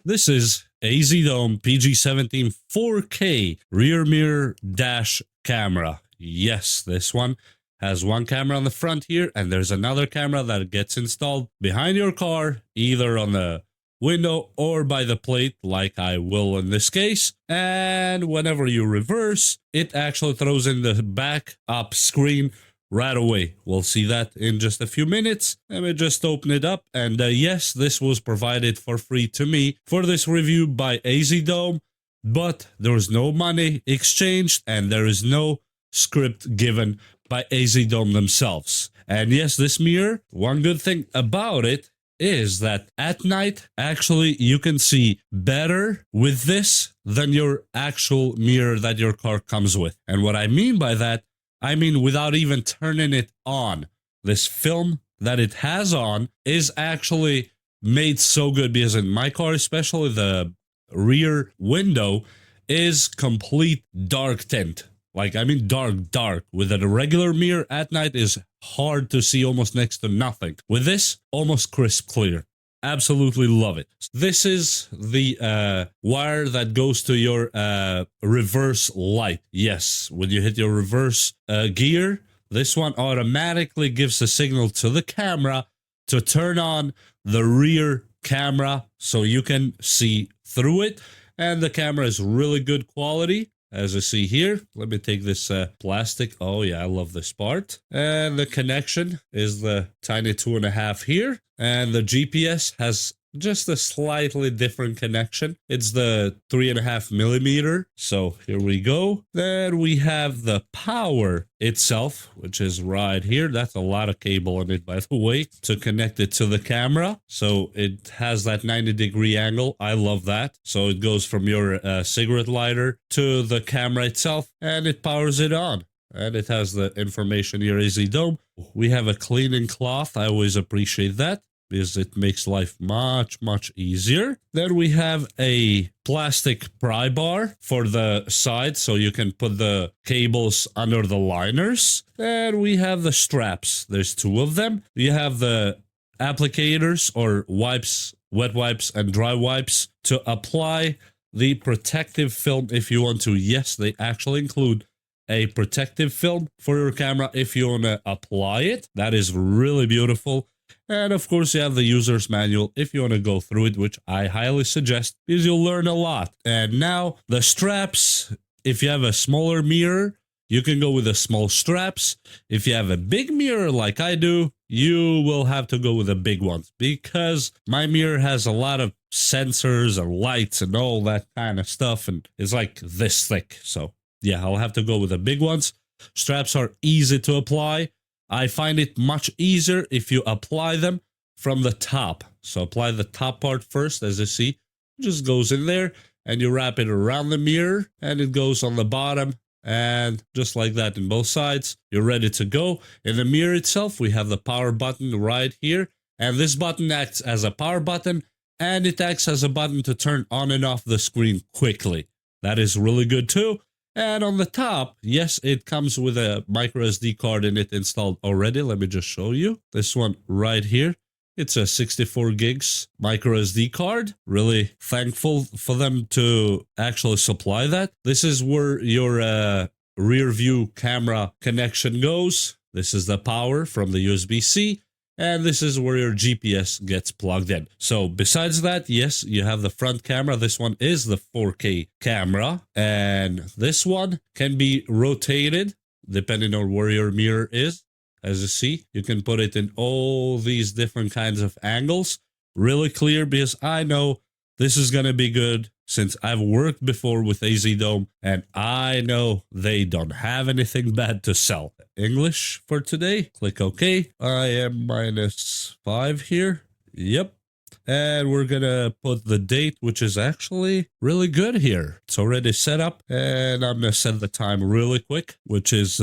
This is AZDOME PG17 4K rear mirror dash camera. Yes, this one has one camera on the front here, and there's another camera that gets installed behind your car, either on the window or by the plate, like I will in this case. And whenever you reverse, it actually throws in the back up screen right away. We'll see that in just a few minutes. Let me just open it up. And yes, this was provided for free to me for this review by AZDOME, but there was no money exchanged and there is no script given by AZDOME themselves. And yes, this mirror, one good thing about it is that at night, actually, you can see better with this than your actual mirror that your car comes with. And what I mean by that, I mean without even turning it on. This film that it has on is actually made so good, because in my car, especially the rear window is complete dark tint. Like, I mean dark. With a regular mirror at night is hard to see, almost next to nothing. With this, almost crisp clear. Absolutely love it. This is the wire that goes to your reverse light. Yes, when you hit your reverse gear, this one automatically gives a signal to the camera to turn on the rear camera so you can see through it. And the camera is really good quality. As you see here, let me take this plastic. Oh yeah, I love this part. And the connection is the tiny 2.5 here. And the GPS has just a slightly different connection. It's the 3.5 millimeter. So here we go. Then we have the power itself, which is right here. That's a lot of cable on it, by the way, to connect it to the camera. So it has that 90-degree angle. I love that. So it goes from your cigarette lighter to the camera itself, and it powers it on. And it has the information here, AZDOME. We have a cleaning cloth. I always appreciate that, because it makes life much easier. Then we have a plastic pry bar for the side, so you can put the cables under the liners. And we have the straps. There's 2 of them. You have the applicators or wipes, wet wipes and dry wipes to apply the protective film if you want to. Yes, they actually include a protective film for your camera if you want to apply it. That is really beautiful. And of course, you have the user's manual if you want to go through it, which I highly suggest, because you'll learn a lot. And now the straps, if you have a smaller mirror, you can go with the small straps. If you have a big mirror like I do, you will have to go with the big ones, because my mirror has a lot of sensors and lights and all that kind of stuff, and it's like this thick. So yeah, I'll have to go with the big ones. Straps are easy to apply. I find it much easier if you apply them from the top. So apply the top part first, as you see. It just goes in there, and you wrap it around the mirror, and it goes on the bottom, and just like that in both sides. You're ready to go. In the mirror itself, we have the power button right here, and this button acts as a power button, and it acts as a button to turn on and off the screen quickly. That is really good too. And on the top, yes, it comes with a micro SD card in it installed already. Let me just show you. This one right here. It's a 64 gigs micro SD card. Really thankful for them to actually supply that. This is where your rear view camera connection goes. This is the power from the USB-C. And this is where your GPS gets plugged in. So besides that, yes, you have the front camera. This one is the 4K camera. And this one can be rotated depending on where your mirror is. As you see, you can put it in all these different kinds of angles. Really clear, because I know this is going to be good, since I've worked before with AZDOME, and I know they don't have anything bad to sell. English for today. Click OK. I am -5 here. Yep. And we're gonna put the date, which is actually really good here. It's already set up, and I'm gonna set the time really quick, which is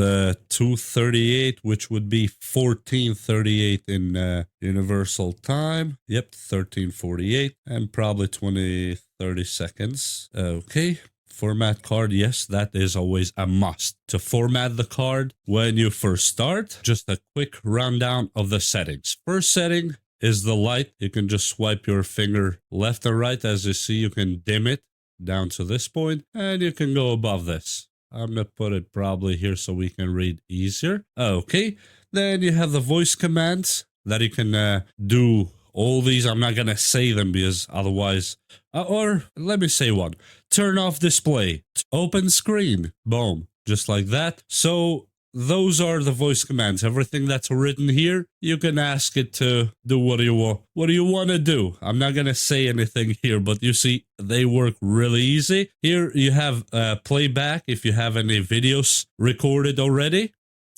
2:38, which would be 14:38 in universal time. Yep, 13:48, and probably 20-30 seconds. Okay. Format card, yes, that is always a must. To format the card when you first start, just a quick rundown of the settings. First setting is the light. You can just swipe your finger left or right. As you see, you can dim it down to this point, and you can go above this. I'm gonna put it probably here so we can read easier. Okay, then you have the voice commands that you can do all these. I'm not gonna say them because otherwise, or let me say one. Turn off display, open screen, boom, just like that. So those are the voice commands. Everything that's written here, you can ask it to do what do you want to do. I'm not gonna say anything here, but you see they work really easy. Here you have playback if you have any videos recorded already.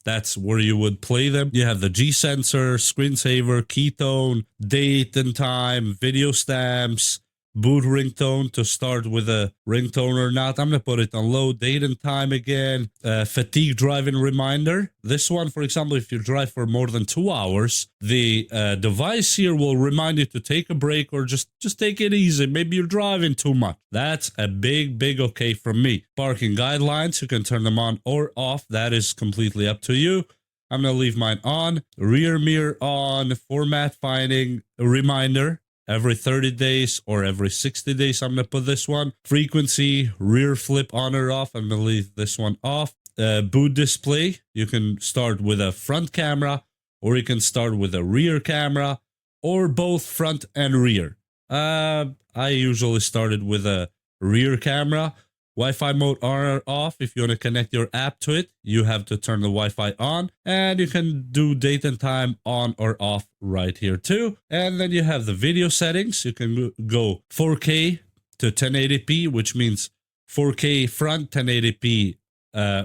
That's where you would play them. You have the G sensor, screensaver, keytone, date and time, video stamps, boot ringtone to start with a ringtone or not. I'm gonna put it on low, date and time again. Fatigue driving reminder. This one, for example, if you drive for more than 2 hours, the device here will remind you to take a break or just take it easy. Maybe you're driving too much. That's a big okay from me. Parking guidelines, you can turn them on or off. That is completely up to you. I'm gonna leave mine on. Rear mirror on. Format finding reminder. Every 30 days or every 60 days, I'm going to put this one. Frequency, rear flip on or off. I'm going to leave this one off. Boot display, you can start with a front camera or you can start with a rear camera or both front and rear. I usually started with a rear camera. Wi-Fi mode on or off. If you want to connect your app to it, you have to turn the Wi-Fi on, and you can do date and time on or off right here too. And then you have the video settings. You can go 4K to 1080p, which means 4K front, 1080p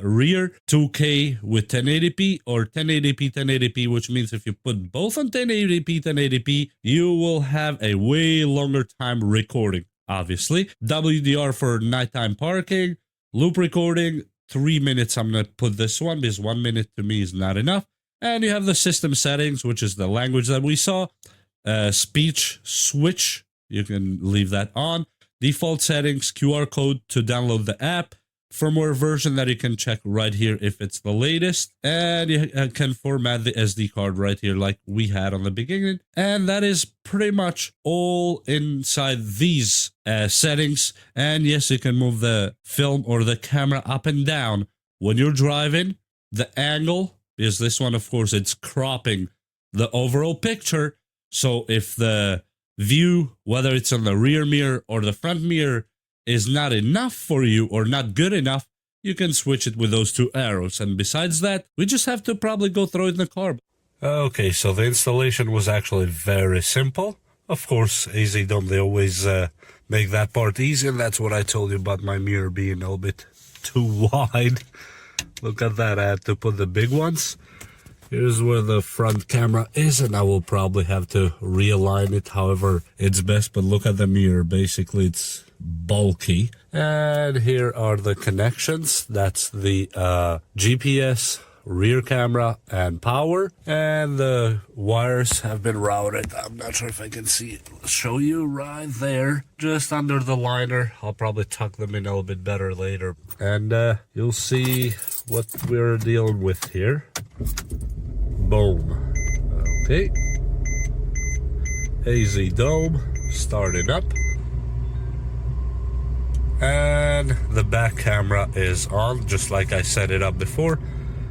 rear, 2K with 1080p, or 1080p 1080p, which means if you put both on 1080p 1080p, you will have a way longer time recording. Obviously, WDR for nighttime parking, loop recording, 3 minutes. I'm going to put this one because 1 minute to me is not enough. And you have the system settings, which is the language that we saw. Speech switch, you can leave that on. Default settings, QR code to download the app. Firmware version that you can check right here if it's the latest, and you can format the SD card right here like we had on the beginning. And that is pretty much all inside these settings. And yes, you can move the film or the camera up and down when you're driving. The angle, because this one, of course, it's cropping the overall picture. So if the view, whether it's on the rear mirror or the front mirror, is not enough for you or not good enough, you can switch it with those 2 arrows. And besides that, we just have to probably go throw it in the car. Okay, so the installation was actually very simple. Of course, AZDOME, they always make that part easy, and that's what I told you about my mirror being a little bit too wide. Look at that, I had to put the big ones. Here's where the front camera is, and I will probably have to realign it however it's best. But look at the mirror, basically it's bulky. And here are the connections. That's the GPS, rear camera, and power. And the wires have been routed. I'm not sure if I can show you right there, just under the liner. I'll probably tuck them in a little bit better later. And you'll see what we're dealing with here. Boom. Okay. AZDOME starting up. And the back camera is on, just like I set it up before.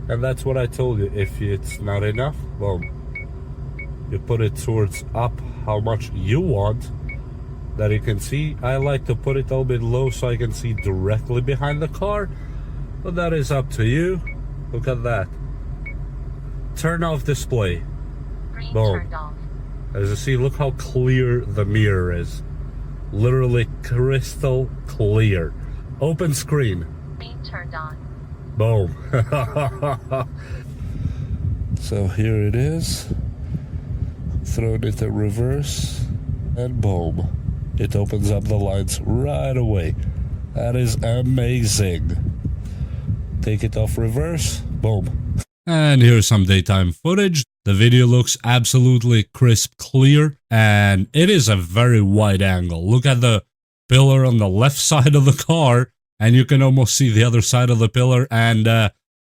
And that's what I told you. If it's not enough, boom, you put it towards up how much you want that you can see. I like to put it a little bit low so I can see directly behind the car. But that is up to you. Look at that. Turn off display. Green boom. Turned off. As you see, look how clear the mirror is. Literally crystal clear. Open screen. Green turned on. Boom. So here it is. Thrown into reverse. And boom. It opens up the lights right away. That is amazing. Take it off reverse. Boom. And here's some daytime footage. The video looks absolutely crisp, clear, and it is a very wide angle. Look at the pillar on the left side of the car, and you can almost see the other side of the pillar. And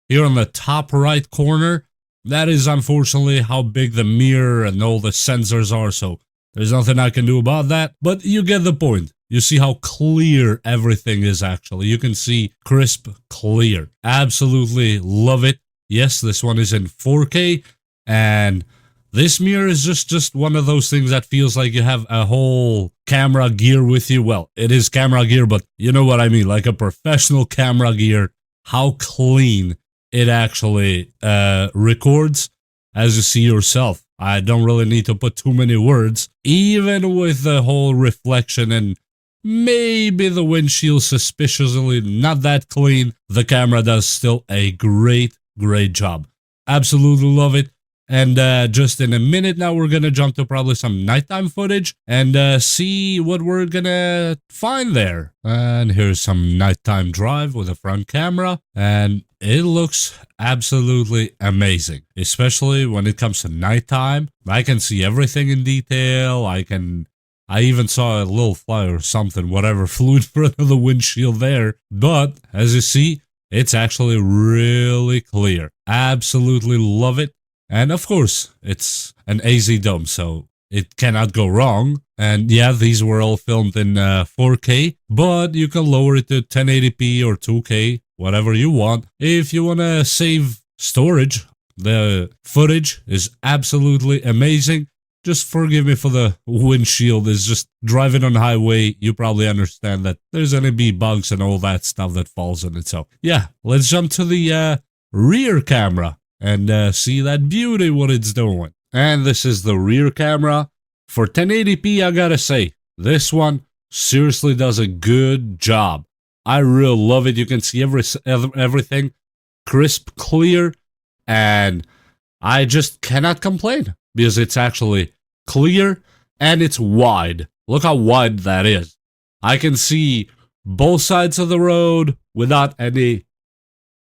here on the top right corner, that is unfortunately how big the mirror and all the sensors are, so there's nothing I can do about that, but you get the point. You see how clear everything is actually. You can see crisp, clear. Absolutely love it. Yes, this one is in 4K, and this mirror is just one of those things that feels like you have a whole camera gear with you. Well, it is camera gear, but you know what I mean, like a professional camera gear. How clean it actually records, as you see yourself. I don't really need to put too many words. Even with the whole reflection and maybe the windshield suspiciously not that clean, the camera does still a great job. Absolutely love it. And just in a minute now, we're gonna jump to probably some nighttime footage and see what we're gonna find there. And here's some nighttime drive with a front camera, and it looks absolutely amazing, especially when it comes to nighttime. I can see everything in detail. I even saw a little fly or something, whatever, flew in front of the windshield there. But as you see, it's actually really clear. Absolutely love it. And of course, it's an AZDOME, so it cannot go wrong. And yeah, these were all filmed in 4K, but you can lower it to 1080p or 2K, whatever you want. If you want to save storage, the footage is absolutely amazing. Just forgive me for the windshield. It's just driving on the highway. You probably understand that there's going to be bugs and all that stuff that falls on it. So yeah, let's jump to the rear camera and see that beauty, what it's doing. And this is the rear camera. For 1080p, I gotta say, this one seriously does a good job. I really love it. You can see everything crisp, clear, and I just cannot complain because it's actually clear and it's wide. Look how wide that is. I can see both sides of the road without any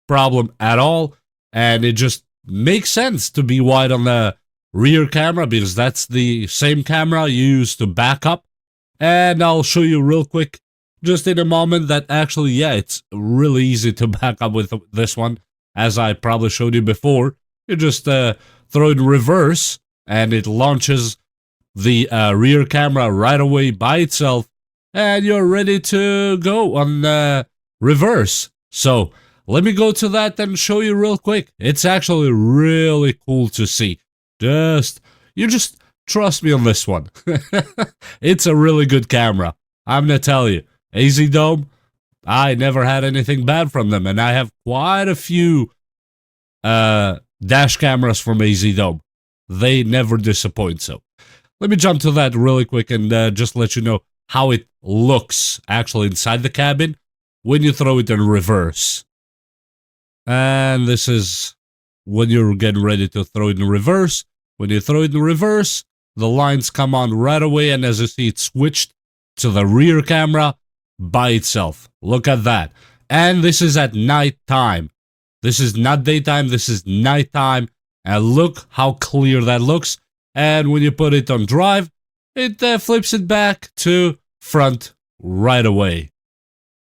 problem at all, and it just makes sense to be wide on the rear camera because that's the same camera you use to back up. And I'll show you real quick just in a moment that actually, yeah, it's really easy to back up with this one, as I probably showed you before. You just throw it in reverse and it launches the rear camera right away by itself, and you're ready to go on reverse. So let me go to that and show you real quick. It's actually really cool to see. You just trust me on this one. It's a really good camera. I'm gonna tell you, AZDOME, I never had anything bad from them, and I have quite a few dash cameras from AZDOME. They never disappoint. So let me jump to that really quick and just let you know how it looks actually inside the cabin when you throw it in reverse. And this is when you're getting ready to throw it in reverse. When you throw it in reverse, the lines come on right away, and as you see, it switched to the rear camera by itself. Look at that. And this is at night time. This is not daytime, this is nighttime. And look how clear that looks. And when you put it on drive, it flips it back to front right away.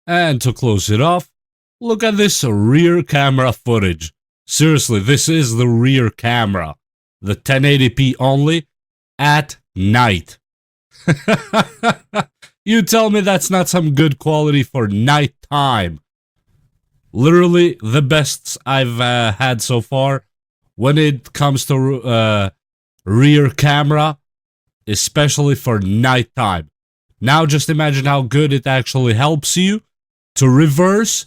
And to close it off, look at this rear camera footage. Seriously, this is the rear camera. The 1080p only at night. You tell me that's not some good quality for nighttime. Literally the best I've had so far when it comes to rear camera, especially for nighttime. Now just imagine how good it actually helps you to reverse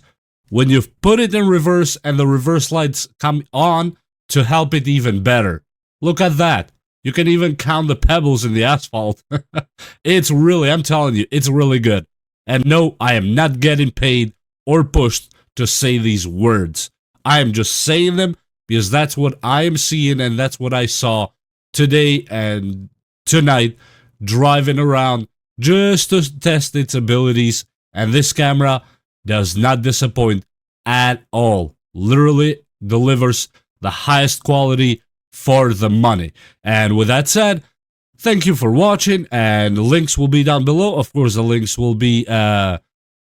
when you've put it in reverse and the reverse lights come on to help it even better. Look at that. You can even count the pebbles in the asphalt. It's really, I'm telling you, it's really good. And no, I am not getting paid or pushed to say these words. I am just saying them because that's what I am seeing and that's what I saw today and tonight driving around just to test its abilities. And this camera does not disappoint at all. Literally delivers the highest quality for the money. And with that said, thank you for watching, and links will be down below. Of course, the links will be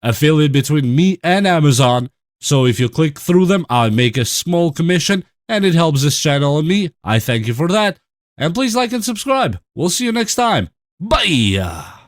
affiliate between me and Amazon. So if you click through them, I'll make a small commission, and it helps this channel and me. I thank you for that. And please like and subscribe. We'll see you next time. Bye!